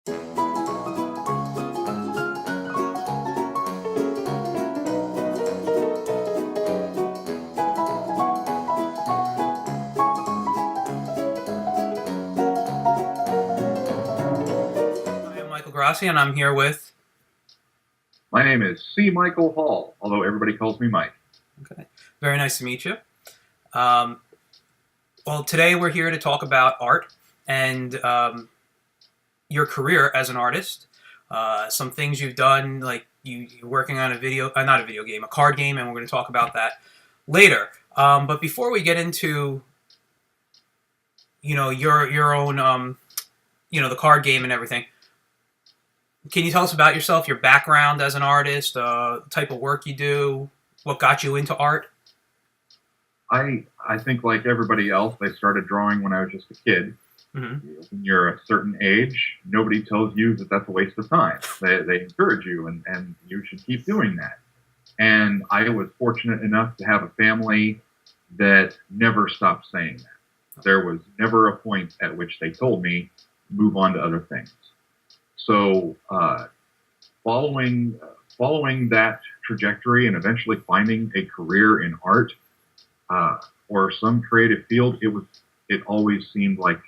I am Michael Grassia, and I'm here with. My name is C. Michael Hall, although everybody calls me Mike. Okay, very nice to meet you. Um, well, today we're here to talk about art and your career as an artist. Some things you've done, like you're working on a video, not a video game, a card game, and we're going to talk about that later. But before we get into, your own, the card game and everything, can you tell us about yourself, your background as an artist, type of work you do, what got you into art? I think like everybody else, I started drawing when I was just a kid. Mm-hmm. When you're a certain age, nobody tells you that that's a waste of time. They encourage you, and you should keep doing that. And I was fortunate enough to have a family that never stopped saying that. There was never a point at which they told me, move on to other things. So following that trajectory and eventually finding a career in art or some creative field, it always seemed like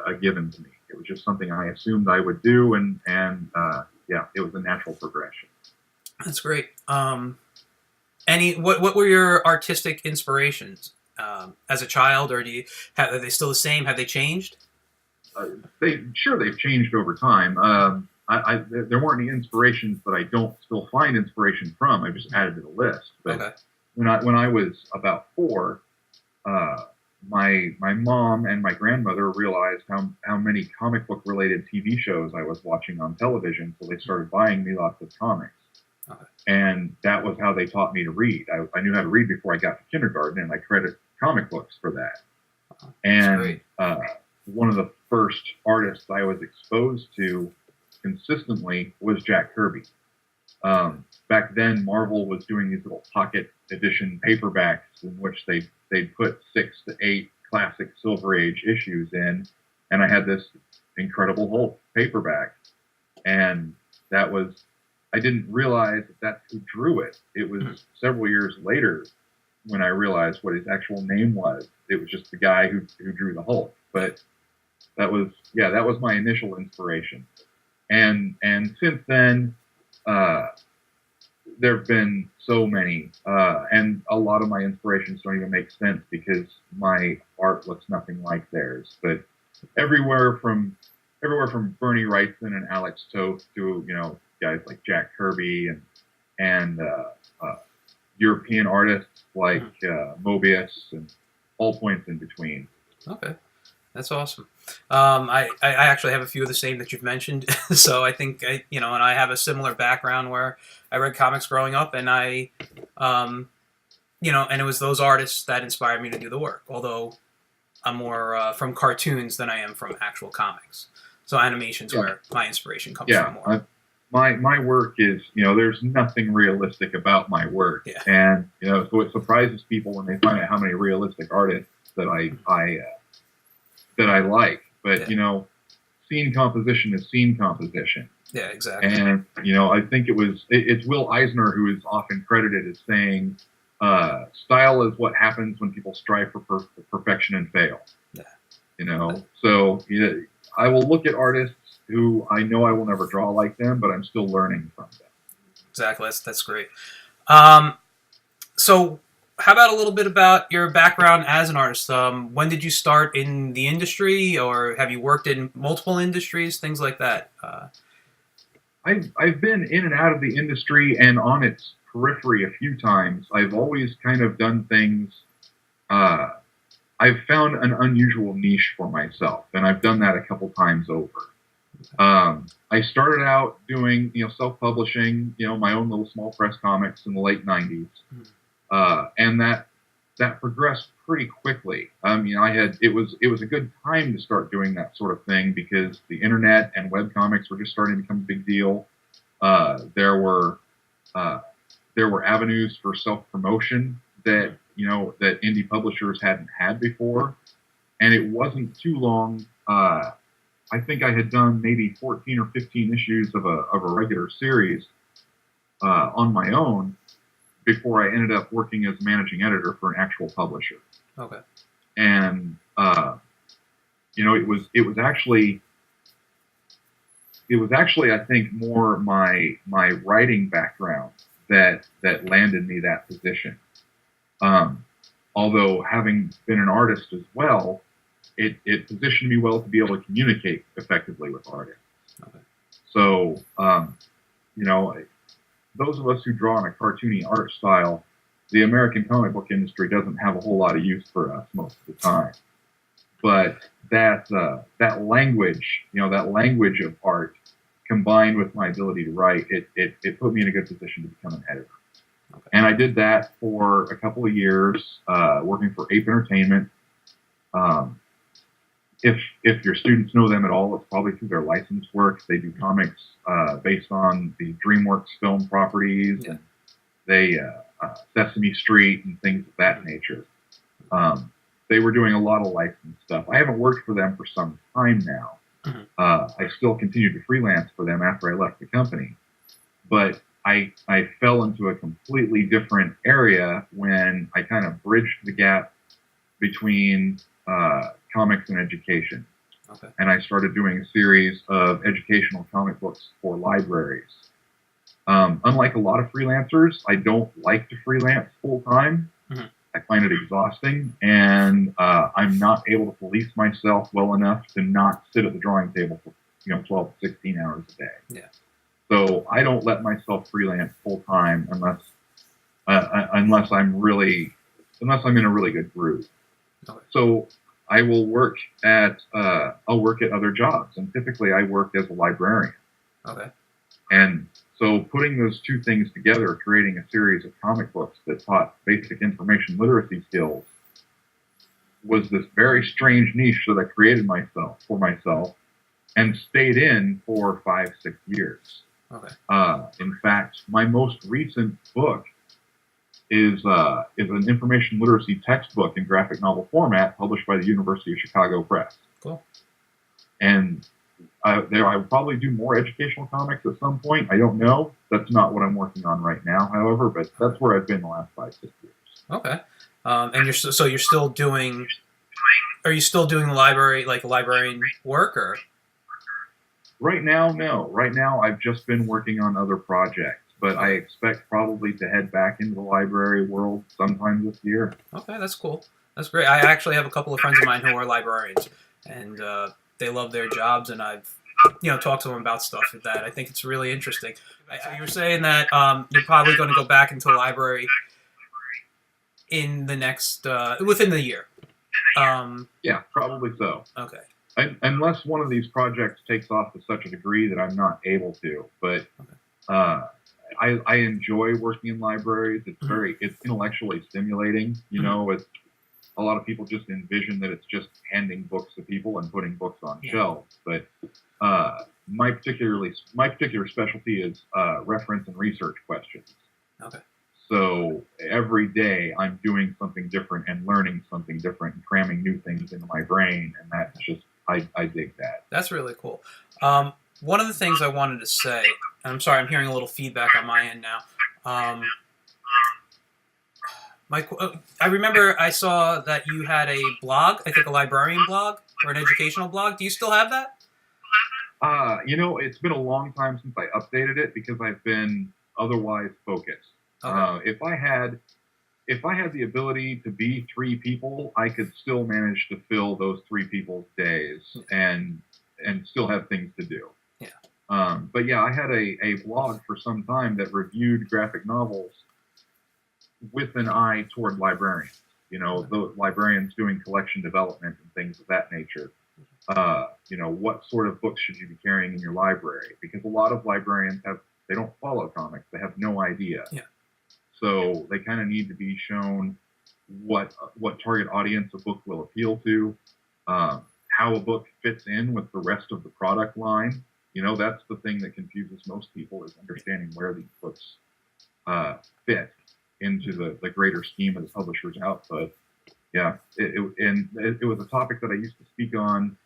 a given to me. It was just something I assumed I would do, and yeah, it was a natural progression. That's great. What were your artistic inspirations as a child, or are they still the same? Have they changed? They've changed over time. There weren't any inspirations that I don't still find inspiration from. I just added to the list. But Okay. when I was about 4, my mom and my grandmother realized how many comic book related TV shows I was watching on television, so they started buying me lots of comics. Okay. And that was how they taught me to read. I knew how to read before I got to kindergarten, and I credit comic books for that. And one of the first artists I was exposed to consistently was Jack Kirby. Back then, Marvel was doing these little pocket edition paperbacks in which they'd put 6 to 8 classic Silver Age issues in, and I had this Incredible Hulk paperback, and I didn't realize that's who drew it. It was several years later when I realized what his actual name was. It was just the guy who drew the Hulk, but that was my initial inspiration. And since then, there have been so many, and a lot of my inspirations don't even make sense because my art looks nothing like theirs. But everywhere from Bernie Wrightson and Alex Toth to guys like Jack Kirby and European artists like Mobius and all points in between. Okay. That's awesome. I actually have a few of the same that you've mentioned. So I think, and I have a similar background where I read comics growing up, and and it was those artists that inspired me to do the work. Although I'm more from cartoons than I am from actual comics. So animation's where my inspiration comes from more. My work is, there's nothing realistic about my work. Yeah. And, so it surprises people when they find out how many realistic artists that I like, but scene composition is scene composition. Yeah, exactly. And I think it's Will Eisner who is often credited as saying, "Style is what happens when people strive for perfection and fail." Yeah. So I will look at artists who I know I will never draw like them, but I'm still learning from them. Exactly. That's great. So, how about a little bit about your background as an artist? When did you start in the industry, or have you worked in multiple industries, things like that? I've been in and out of the industry and on its periphery a few times. I've always kind of done things. I've found an unusual niche for myself, and I've done that a couple times over. I started out doing, self-publishing, my own little small press comics in the late 90s. And that progressed pretty quickly. It was a good time to start doing that sort of thing because the internet and webcomics were just starting to become a big deal. There were avenues for self-promotion that indie publishers hadn't had before, and it wasn't too long I think I had done maybe 14 or 15 issues of a regular series on my own before I ended up working as managing editor for an actual publisher. Okay. And it was actually I think more my writing background that landed me that position. Although having been an artist as well, it positioned me well to be able to communicate effectively with artists. Okay. So, those of us who draw in a cartoony art style, the American comic book industry doesn't have a whole lot of use for us most of the time. But that language, that language of art, combined with my ability to write, it put me in a good position to become an editor. Okay. And I did that for a couple of years, working for Ape Entertainment. If your students know them at all, it's probably through their licensed work. They do comics based on the DreamWorks film properties. Yeah. And they Sesame Street and things of that nature. They were doing a lot of licensed stuff. I haven't worked for them for some time now. Mm-hmm. I still continued to freelance for them after I left the company. But I fell into a completely different area when I kind of bridged the gap between comics and education. Okay. And I started doing a series of educational comic books for libraries. Unlike a lot of freelancers, I don't like to freelance full time. Mm-hmm. I find it exhausting, and I'm not able to police myself well enough to not sit at the drawing table for 12 to 16 hours a day. Yeah. So I don't let myself freelance full time unless I'm in a really good groove. Okay. So I will work at other jobs, and typically I work as a librarian. Okay. And so putting those two things together, creating a series of comic books that taught basic information literacy skills, was this very strange niche that I created for myself and stayed in for 5-6 years. Okay. In fact, my most recent book is an information literacy textbook in graphic novel format published by the University of Chicago Press. Cool. And I will probably do more educational comics at some point. I don't know. That's not what I'm working on right now, however, but that's where I've been the last 5-6 years. Okay. And you're still doing? Are you still doing librarian work, or? Right now, no. Right now, I've just been working on other projects, but I expect probably to head back into the library world sometime this year. Okay, that's cool. That's great. I actually have a couple of friends of mine who are librarians, and they love their jobs, and I've talked to them about stuff like that. I think it's really interesting. So you were saying that you're probably going to go back into the library in the next within the year. Yeah, probably so. Okay. Unless one of these projects takes off to such a degree that I'm not able to. But I enjoy working in libraries. It's intellectually stimulating. It's, a lot of people just envision that it's just handing books to people and putting books on shelves. But my particular specialty is reference and research questions. Okay. So every day I'm doing something different and learning something different and cramming new things into my brain, and that's just I dig that. That's really cool. One of the things I wanted to say, and I'm sorry, I'm hearing a little feedback on my end now. I remember I saw that you had a blog, I think a librarian blog or an educational blog. Do you still have that? It's been a long time since I updated it because I've been otherwise focused. Okay. If I had the ability to be 3 people, I could still manage to fill those 3 people's days and still have things to do. Yeah. But yeah, I had a blog for some time that reviewed graphic novels with an eye toward librarians. The librarians doing collection development and things of that nature. What sort of books should you be carrying in your library? Because a lot of librarians they don't follow comics. They have no idea. Yeah. So they kind of need to be shown what target audience a book will appeal to, how a book fits in with the rest of the product line. That's the thing that confuses most people, is understanding where these books fit into the greater scheme of the publisher's output. Yeah, it was a topic that I used to speak on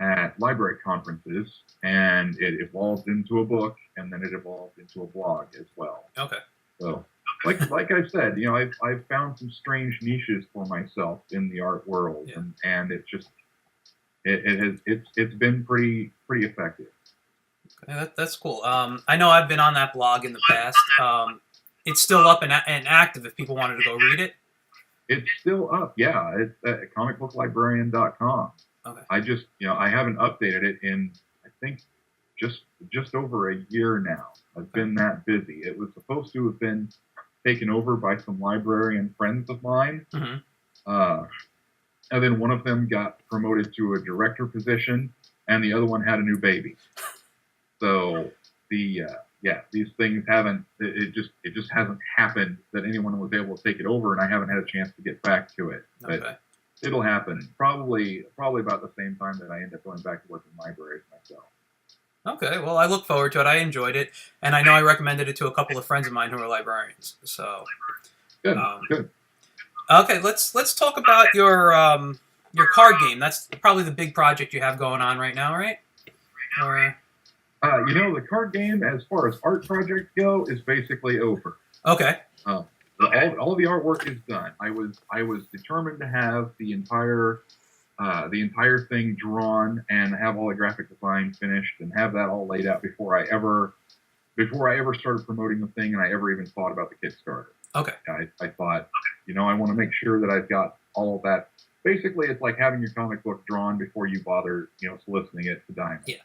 at library conferences, and it evolved into a book, and then it evolved into a blog as well. Okay. So, like I said, I've found some strange niches for myself in the art world, Yeah. and it's just it's been pretty effective. Okay, that's cool. I know I've been on that blog in the past. It's still up and active if people wanted to go read it. It's still up, yeah. It's at comicbooklibrarian.com. Okay. I haven't updated it in, I think, just over a year now. I've been that busy. It was supposed to have been taken over by some librarian friends of mine, Mm-hmm. and then one of them got promoted to a director position, and the other one had a new baby. So these things haven't. It just hasn't happened that anyone was able to take it over, and I haven't had a chance to get back to it. But Okay. it'll happen probably about the same time that I end up going back to work in libraries myself. Okay. Well, I look forward to it. I enjoyed it, and I know I recommended it to a couple of friends of mine who are librarians. So Good, good. Okay, let's talk about your card game. That's probably the big project you have going on right now, right? Or The card game, as far as art projects go, is basically over. okay. All the artwork is done. I was determined to have the entire thing drawn and have all the graphic design finished and have that all laid out before I ever started promoting the thing and I ever even thought about the Kickstarter. Okay. I thought, I want to make sure that I've got all of that. Basically, it's like having your comic book drawn before you bother, soliciting it to Diamond. Yeah.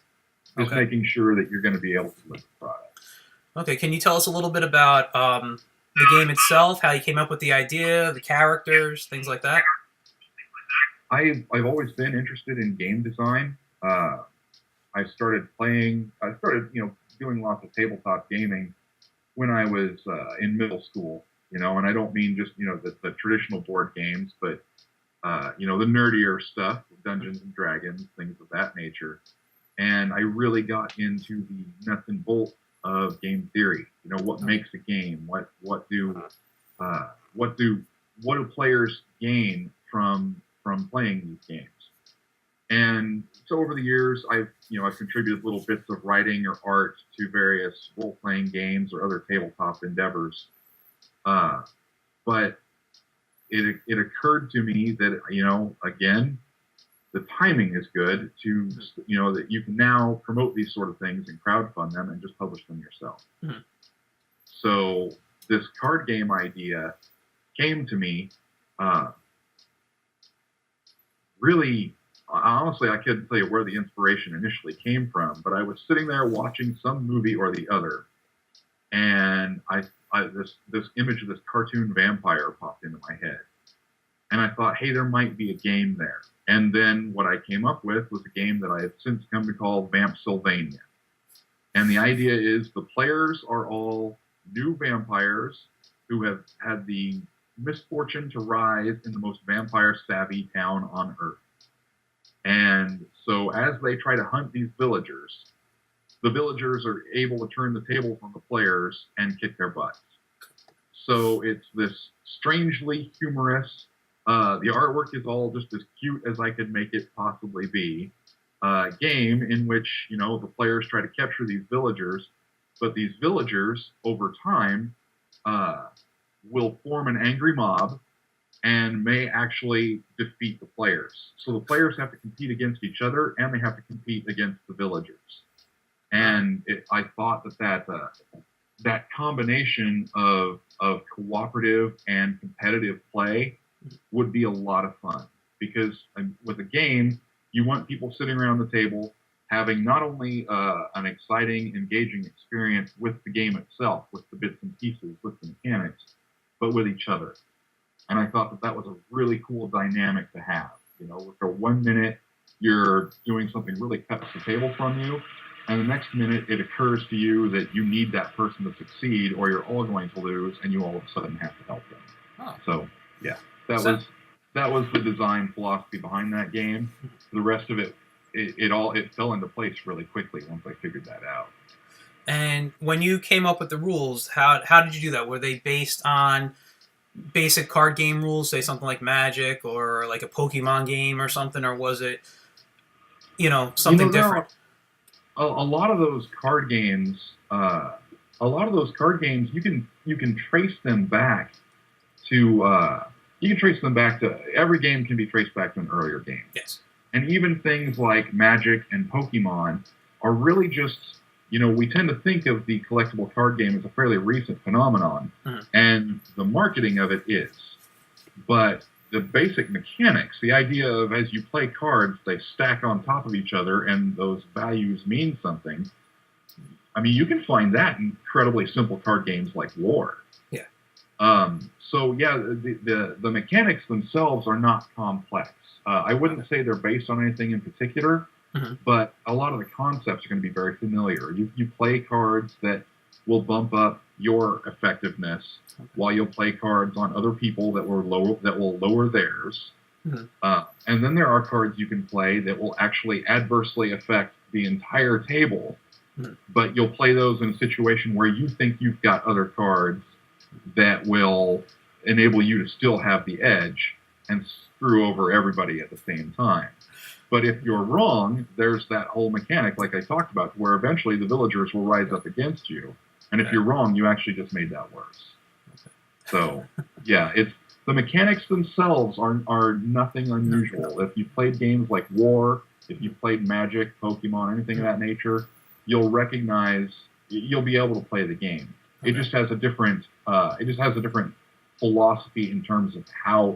Just making sure that you're going to be able to list the product. Okay. Can you tell us a little bit about the game itself, how you came up with the idea, the characters, things like that? I've always been interested in game design. I started doing lots of tabletop gaming when I was in middle school, and I don't mean just, the traditional board games, but, the nerdier stuff, Dungeons and Dragons, things of that nature. And I really got into the nuts and bolts of game theory. What makes a game? What do players gain from playing these games? And so over the years, I've contributed little bits of writing or art to various role-playing games or other tabletop endeavors. But it occurred to me that, again, the timing is good to, that you can now promote these sort of things and crowdfund them and just publish them yourself. Mm-hmm. So this card game idea came to me really, honestly, I couldn't tell you where the inspiration initially came from, but I was sitting there watching some movie or the other, and this image of this cartoon vampire popped into my head. And I thought, hey, there might be a game there. And then what I came up with was a game that I have since come to call Vampsylvania. And the idea is the players are all new vampires who have had the misfortune to rise in the most vampire-savvy town on Earth. And so as they try to hunt these villagers, the villagers are able to turn the tables on the players and kick their butts. So it's this strangely humorous, the artwork is all just as cute as I could make it possibly be, game in which, the players try to capture these villagers, but these villagers, over time, will form an angry mob and may actually defeat the players. So the players have to compete against each other, and they have to compete against the villagers. And I thought that combination of cooperative and competitive play would be a lot of fun, because with a game, you want people sitting around the table having not only an exciting, engaging experience with the game itself, with the bits and pieces, with the mechanics, but with each other. And I thought that was a really cool dynamic to have. For 1 minute, you're doing something really cuts the table from you, and the next minute it occurs to you that you need that person to succeed, or you're all going to lose, and you all of a sudden have to help them. Oh. So, yeah, that was the design philosophy behind that game. The rest of it fell into place really quickly once I figured that out. And when you came up with the rules, how did you do that? Were they based on basic card game rules, say something like Magic or like a Pokemon game or something, or was it something there different. are a lot of those card games. A lot of those card games, you can trace them back to every game can be traced back to an earlier game. Yes. And even things like Magic and Pokemon are really just, we tend to think of the collectible card game as a fairly recent phenomenon, and the marketing of it is. But the basic mechanics, the idea of as you play cards, they stack on top of each other and those values mean something. I mean, you can find that in incredibly simple card games like War. Yeah. So yeah, the mechanics themselves are not complex. I wouldn't say they're based on anything in particular, but a lot of the concepts are going to be very familiar. You play cards that will bump up your effectiveness, while you'll play cards on other people that will lower theirs. And then there are cards you can play that will actually adversely affect the entire table, but you'll play those in a situation where you think you've got other cards that will enable you to still have the edge and screw over everybody at the same time. But if you're wrong, there's that whole mechanic, like I talked about, where eventually the villagers will rise up against you. And if you're wrong, you actually just made that worse. So, yeah, the mechanics themselves are nothing unusual. If you played games like War, if you played Magic, Pokemon, anything of that nature, you'll be able to play the game. It just has a different philosophy in terms of how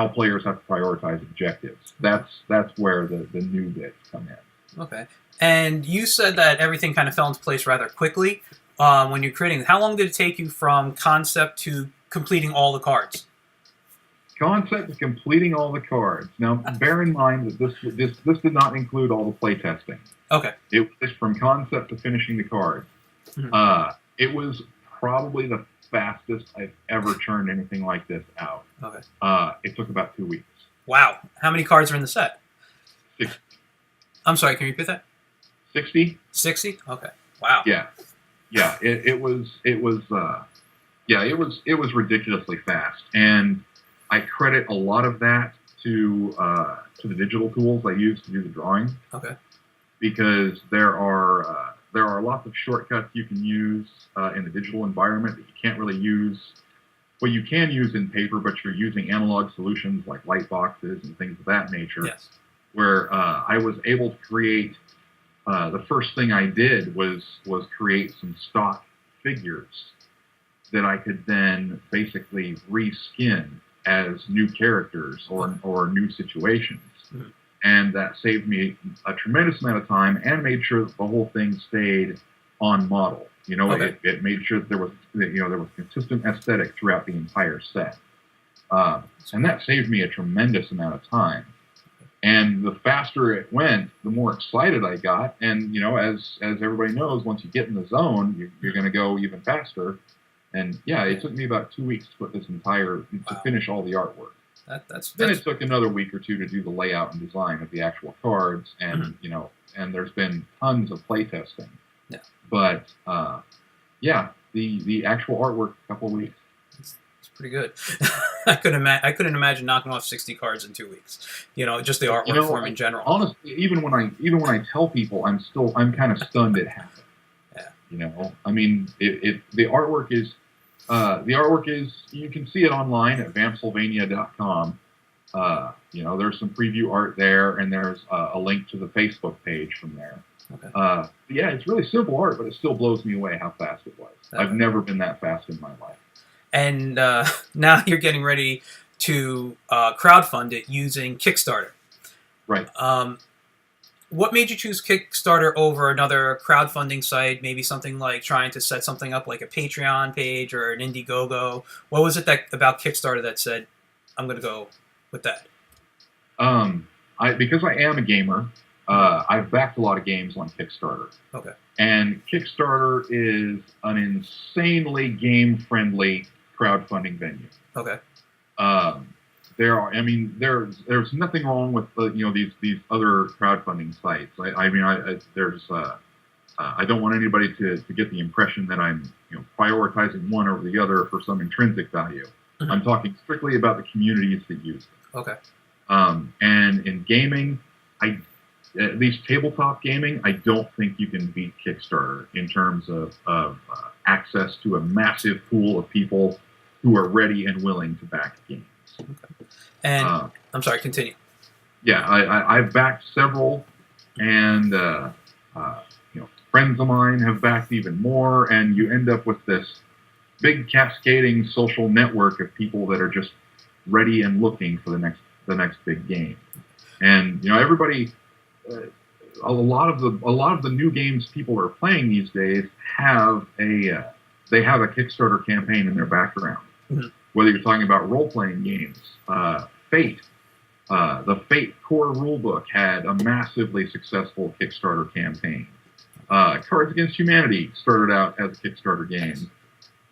players have to prioritize objectives. That's where the new bits come in. Okay. And you said that everything kind of fell into place rather quickly when you're creating. How long did it take you from concept to completing all the cards? Concept to completing all the cards. Now, bear in mind that this did not include all the play testing. Okay. It was from concept to finishing the card. It was probably the fastest I've ever turned anything like this out. Okay. It took about 2 weeks. Wow. How many cards are in the set? 60. I'm sorry, can you repeat that? 60. 60? Okay. Wow. Yeah. It was ridiculously fast, and I credit a lot of that to the digital tools I use to do the drawing. Okay. Because there are lots of shortcuts you can use in the digital environment that you can't really use. Well, you can use in paper, but you're using analog solutions like light boxes and things of that nature. Yes. Where I was able to create. The first thing I did was create some stock figures that I could then basically reskin as new characters or new situations. And that saved me a tremendous amount of time and made sure that the whole thing stayed on model. It made sure that there was consistent aesthetic throughout the entire set. And that saved me a tremendous amount of time. And the faster it went, the more excited I got. And, as everybody knows, once you get in the zone, you're going to go even faster. And, yeah, it took me about 2 weeks to put this to finish all the artwork. Then it took another week or two to do the layout and design of the actual cards. And, and there's been tons of play testing. Yeah. But, the actual artwork, a couple of weeks. It's pretty good. I couldn't imagine knocking off 60 cards in 2 weeks. Just the artwork form in general. Honestly, even when I tell people, I'm kind of stunned it happened. Yeah. I mean, the artwork is you can see it online at Vampsylvania.com. There's some preview art there, and there's a link to the Facebook page from there. Okay. Yeah, it's really simple art, but it still blows me away how fast it was. Okay. I've never been that fast in my life. And now you're getting ready to crowdfund it using Kickstarter. Right. What made you choose Kickstarter over another crowdfunding site, maybe something like trying to set something up like a Patreon page or an Indiegogo? What was it about Kickstarter that said, I'm going to go with that? Because I am a gamer, I've backed a lot of games on Kickstarter. Okay. And Kickstarter is an insanely game-friendly crowdfunding venue. Okay. There's nothing wrong with these other crowdfunding sites. I don't want anybody to get the impression that I'm prioritizing one over the other for some intrinsic value. Mm-hmm. I'm talking strictly about the communities that use them. Okay. And in gaming, at least tabletop gaming, I don't think you can beat Kickstarter in terms of access to a massive pool of people who are ready and willing to back games. Okay. And I'm sorry, continue. Yeah, I've backed several, and friends of mine have backed even more, and you end up with this big cascading social network of people that are just ready and looking for the next big game. And everybody, a lot of the new games people are playing these days have a Kickstarter campaign in their background. Mm-hmm. Whether you're talking about role-playing games, Fate, the Fate core rulebook had a massively successful Kickstarter campaign. Cards Against Humanity started out as a Kickstarter game.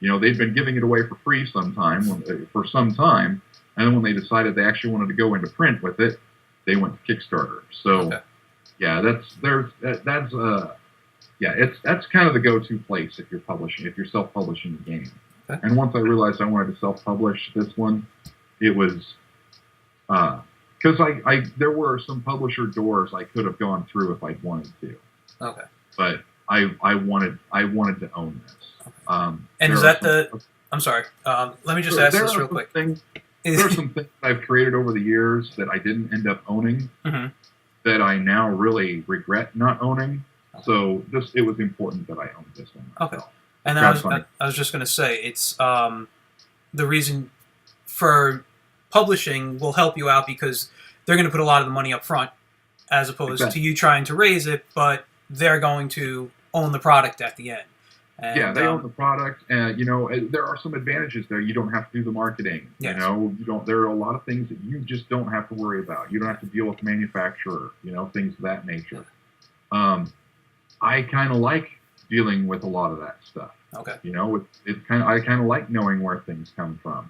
They've been giving it away for free for some time, and then when they decided they actually wanted to go into print with it, they went to Kickstarter. So, yeah, that's kind of the go-to place if you're self-publishing a game. Okay. And once I realized I wanted to self-publish this one, it was because there were some publisher doors I could have gone through if I'd wanted to. Okay. But I wanted to own this. And is that I'm sorry. Let me just ask this real quick. There are some things I've created over the years that I didn't end up owning that I now really regret not owning. So it was important that I owned this one myself. Okay. And I was just going to say, it's the reason for publishing will help you out because they're going to put a lot of the money up front as opposed to you trying to raise it, but they're going to own the product at the end. And, yeah, they own the product, and there are some advantages there. You don't have to do the marketing. Yes. There are a lot of things that you just don't have to worry about. You don't have to deal with manufacturer, things of that nature. I kind of like dealing with a lot of that stuff. Okay. I kind of like knowing where things come from.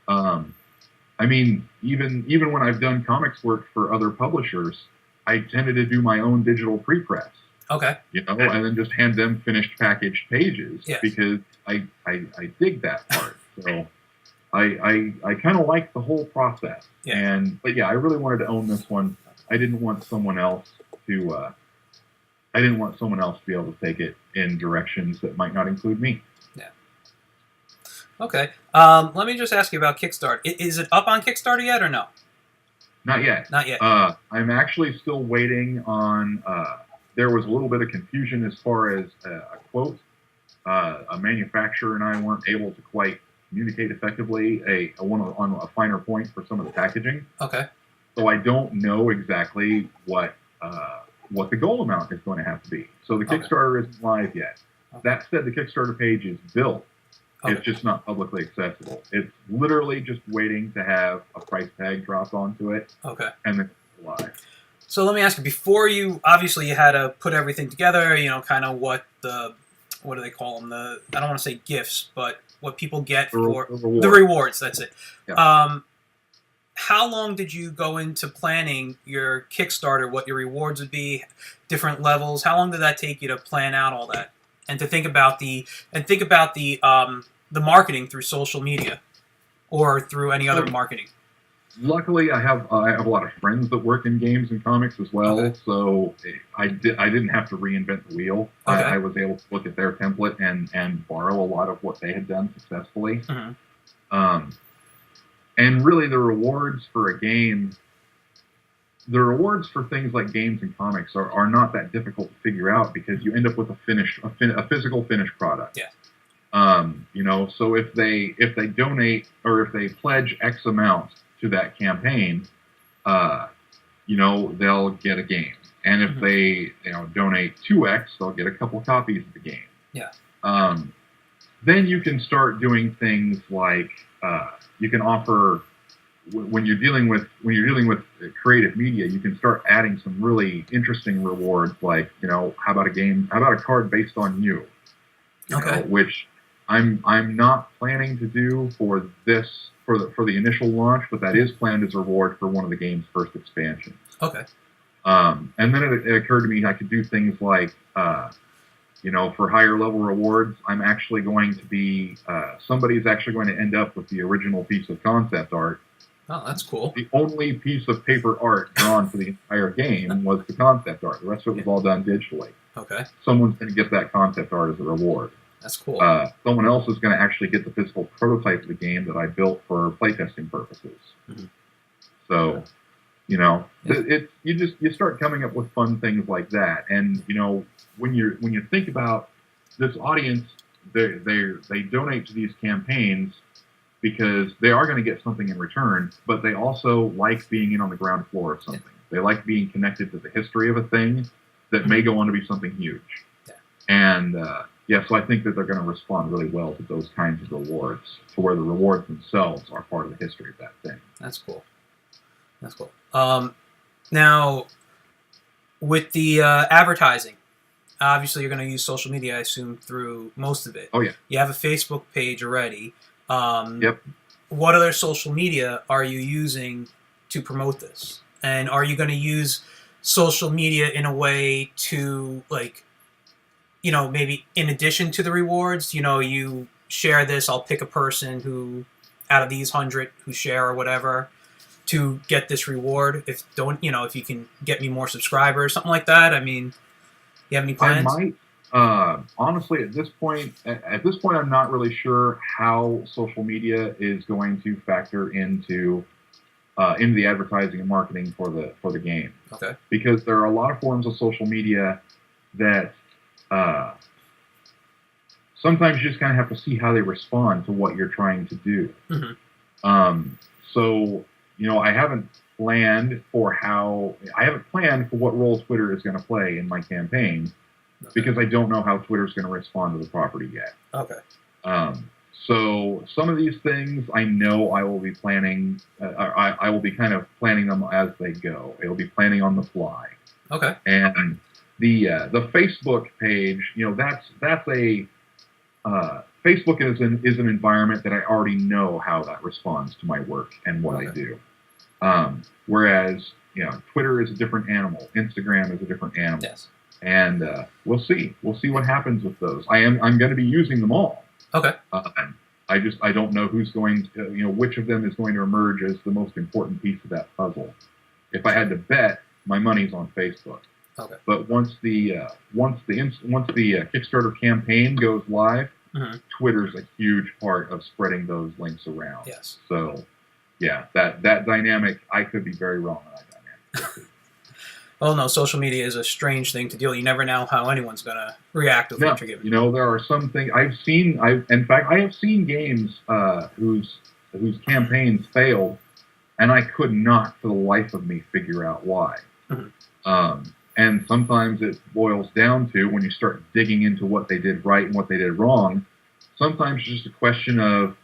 I mean, even when I've done comics work for other publishers, I tended to do my own digital pre-press. Okay. And then just hand them finished packaged pages because I dig that part. So I kind of like the whole process. Yeah. But yeah, I really wanted to own this one. I didn't want someone else to be able to take it in directions that might not include me. Yeah. Okay. Let me just ask you about Kickstarter. Is it up on Kickstarter yet or no? Not yet. Not yet. I'm actually still waiting on. There was a little bit of confusion as far as a quote. A manufacturer and I weren't able to quite communicate effectively on a finer point for some of the packaging. Okay. So I don't know exactly what the goal amount is going to have to be. So the Kickstarter isn't live yet. That said, the Kickstarter page is built. It's just not publicly accessible. It's literally just waiting to have a price tag dropped onto it. Okay. And then it's live. So let me ask you, before you had to put everything together, kind of what do they call them? I don't want to say gifts, but what people get for the rewards. That's it. Yeah. How long did you go into planning your Kickstarter, what your rewards would be, different levels? How long did that take you to plan out all that? And to think about the marketing through social media or through any other marketing? Luckily, I have a lot of friends that work in games and comics as well, so I didn't have to reinvent the wheel. Okay. I was able to look at their template and borrow a lot of what they had done successfully. And really, the rewards for a game, the rewards for things like games and comics are not that difficult to figure out because you end up with a physical finished product. Yeah. So if they donate or if they pledge X amount to that campaign, they'll get a game. And if they, donate 2X, they'll get a couple copies of the game. Yeah. Then you can start doing things like you can offer when you're dealing with creative media, you can start adding some really interesting rewards like, how about a card based on you? Which I'm not planning to do for the initial launch, but that is planned as a reward for one of the game's first expansions. Okay. And then it occurred to me I could do things like, for higher level rewards, I'm actually going to be somebody's actually going to end up with the original piece of concept art, Oh, that's cool. The only piece of paper art drawn for the entire game was the concept art. The rest of it was all done digitally. Okay. Someone's going to get that concept art as a reward. That's cool. Someone else is going to actually get the physical prototype of the game that I built for playtesting purposes. Mm-hmm. So, you know, you start coming up with fun things like that. And you know, when you think about this audience, they donate to these campaigns because they are going to get something in return, but they also like being in on the ground floor of something. They like being connected to the history of a thing that may go on to be something huge. And so I think that they're going to respond really well to those kinds of rewards, to where the rewards themselves are part of the history of that thing. That's cool. That's cool. Now, with the advertising, obviously you're going to use social media, I assume, through most of it. Oh, yeah. You have a Facebook page already. Yep. What other social media are you using to promote this? And are you going to use social media in a way to, like, you know, maybe in addition to the rewards, you know, you share this, I'll pick a person who, out of these 100 who share or whatever, to get this reward. If you can get me more subscribers, something like that. I mean, you have any plans? I might. Honestly, at this point, I'm not really sure how social media is going to factor into the advertising and marketing for the game. Okay. Because there are a lot of forms of social media that sometimes you just kind of have to see how they respond to what you're trying to do. Mm-hmm. So you know, I haven't planned for what role Twitter is going to play in my campaign. Okay. Because I don't know how Twitter's going to respond to the property yet. Okay. So some of these things I know I will be planning. I will be kind of planning them as they go. It'll be planning on the fly. Okay. And the Facebook page, you know, that's a Facebook is an environment that I already know how that responds to my work and what I do. Whereas, you know, Twitter is a different animal. Instagram is a different animal. Yes. And we'll see what happens with those. I'm going to be using them all. Okay. I don't know who's going to, you know, which of them is going to emerge as the most important piece of that puzzle. If I had to bet, my money's on Facebook. Okay. But once the Kickstarter campaign goes live, mm-hmm. Twitter's a huge part of spreading those links around. Yes. So, yeah, that dynamic, I could be very wrong on that dynamic. Well, no, social media is a strange thing to deal with. You never know how anyone's going to react with what you're giving. You know, there are some things I have seen games whose campaigns failed, and I could not for the life of me figure out why. Mm-hmm. And sometimes it boils down to, when you start digging into what they did right and what they did wrong, sometimes it's just a question of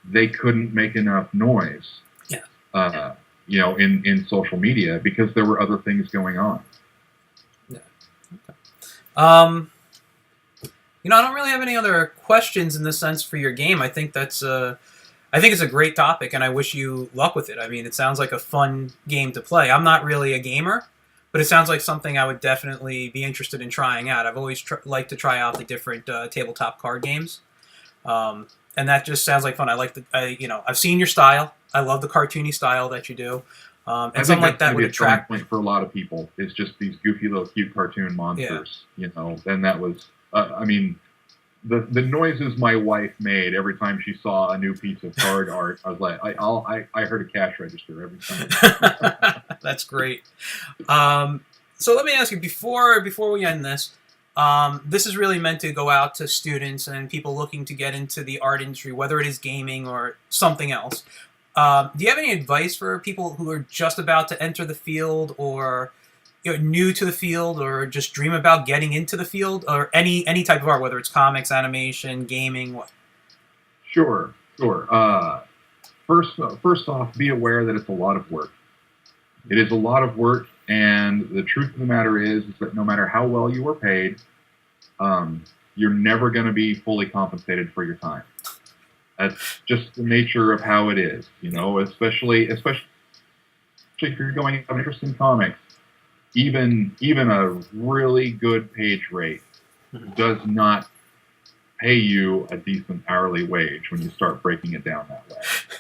they couldn't make enough noise. Yeah. You know, in social media, because there were other things going on. Yeah. Okay. You know, I don't really have any other questions in this sense for your game. I think it's a great topic, and I wish you luck with it. I mean, it sounds like a fun game to play. I'm not really a gamer, but it sounds like something I would definitely be interested in trying out. I've always liked to try out the different tabletop card games. And that just sounds like fun. I've seen your style. I love the cartoony style that you do. And something like that would attract. Point for a lot of people is just these goofy little cute cartoon monsters. Yeah. You know, then that was, I mean, the noises my wife made every time she saw a new piece of card art. I was like, I heard a cash register every time. That's great. So let me ask you, before we end this. This is really meant to go out to students and people looking to get into the art industry, whether it is gaming or something else. Do you have any advice for people who are just about to enter the field, or new to the field, or just dream about getting into the field, or any type of art, whether it's comics, animation, gaming? What? Sure. First off, be aware that it's a lot of work. It is a lot of work. And the truth of the matter is that no matter how well you are paid, you're never going to be fully compensated for your time. That's just the nature of how it is, you know, especially if you're going to have interest in comics. Even a really good page rate does not pay you a decent hourly wage when you start breaking it down that way.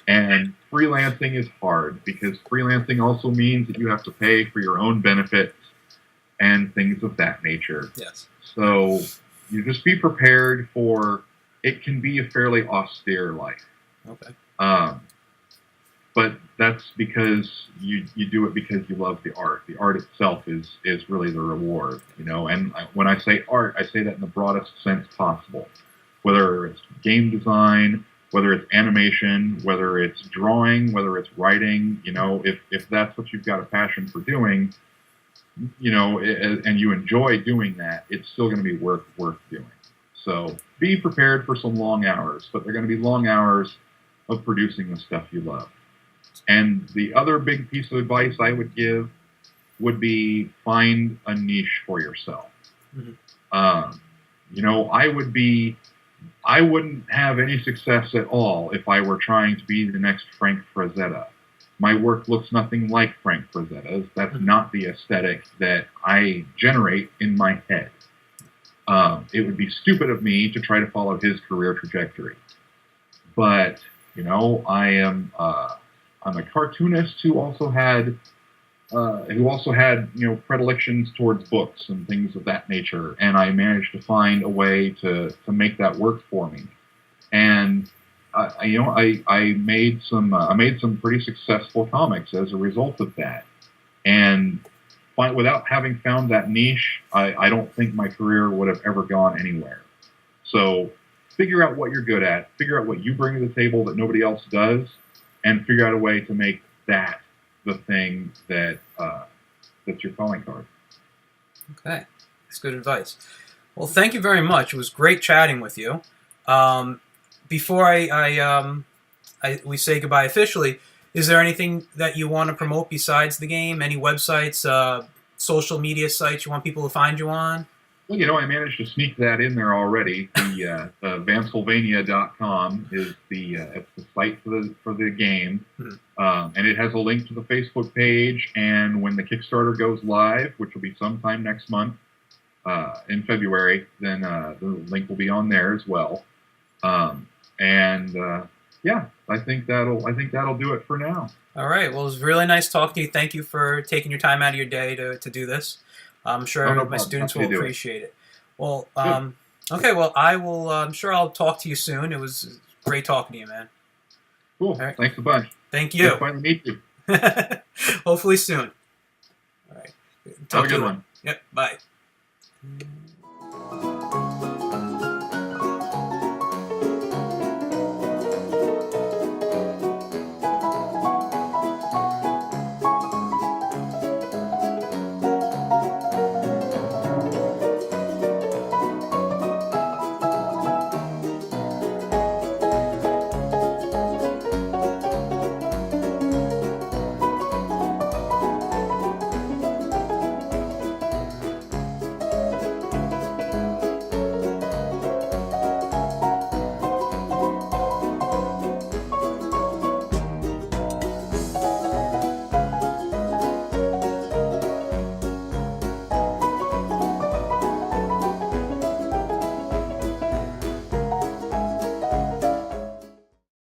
And freelancing is hard because freelancing also means that you have to pay for your own benefits and things of that nature. Yes. So you just be prepared for it can be a fairly austere life. Okay. But that's because you do it because you love the art. The art itself is really the reward, you know. And when I say art, I say that in the broadest sense possible. Whether it's game design, whether it's animation, whether it's drawing, whether it's writing, you know, if that's what you've got a passion for doing, you know, and you enjoy doing that, it's still going to be worth doing. So be prepared for some long hours, but they're going to be long hours of producing the stuff you love. And the other big piece of advice I would give would be find a niche for yourself. Mm-hmm. You know, I wouldn't have any success at all if I were trying to be the next Frank Frazetta. My work looks nothing like Frank Frazetta's. That's not the aesthetic that I generate in my head. It would be stupid of me to try to follow his career trajectory. But, you know, I'm a cartoonist who also had you know, predilections towards books and things of that nature, and I managed to find a way to make that work for me. And you know, I made some pretty successful comics as a result of that. And without having found that niche, I don't think my career would have ever gone anywhere. So figure out what you're good at, figure out what you bring to the table that nobody else does, and figure out a way to make that the thing that's your calling card. Okay, that's good advice. Well, thank you very much. It was great chatting with you. Before we say goodbye officially, is there anything that you want to promote besides the game? Any websites, social media sites you want people to find you on? Well, you know, I managed to sneak that in there already. The Vampsylvania.com is it's the site for the game, and it has a link to the Facebook page. And when the Kickstarter goes live, which will be sometime next month in February, then the link will be on there as well. Yeah, I think that'll do it for now. All right. Well, it was really nice talking to you. Thank you for taking your time out of your day to do this. I'm sure my students will appreciate it. Well, okay. Well, I will. I'm sure I'll talk to you soon. It was great talking to you, man. Cool. All right. Thanks a bunch. Thank you. Finally meet you. Hopefully soon. All right. Have a good one. Yep. Bye.